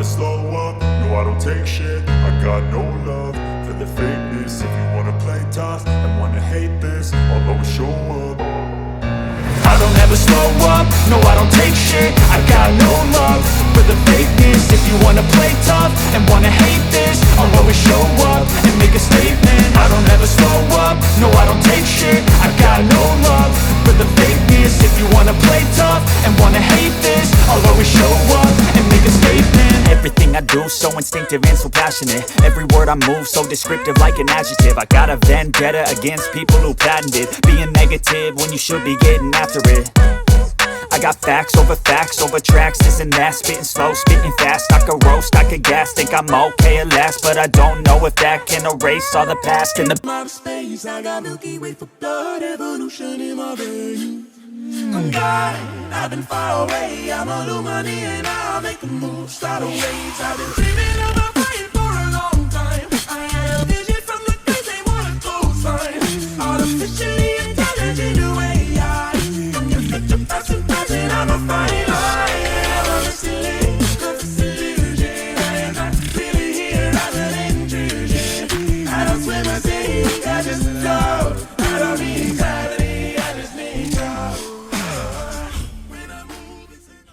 slow up, no I don't take shit. I got no love for the fakeness. If you wanna play tough and wanna hate this, I'll always show up. I don't ever slow up, no I don't take shit. I got no love for the fakeness. If you wanna play tough and wanna hate this, I'll always show up and make a statement. I don't ever slow up, no I don't take shit. I got no love for the fakeness. If you wanna play tough and wanna hate this, I'll always show up and make a statement. Everything I do so instinctive and so passionate. Every word I move so descriptive like an adjective. I got a vendetta against people who patented being negative when you should be getting after it. I got facts over tracks, this and that. Spitting slow, spitting fast, I could roast, I could gas. Think I'm okay at last, but I don't know if that can erase all the past. In the outer space, I got Milky Way for blood, evolution in my veins. I'm God, I've been far away, I'm Illuminati and I'll make a move, start a waves. I've been dreaming about fighting for a long time. I had a vision from the days they want a close sign. Artificially intelligent AI, from your picture passing, I'm a fine line. I'm a silly, cause illusion. I am not really here as an intrusion. I don't swim or sing, I just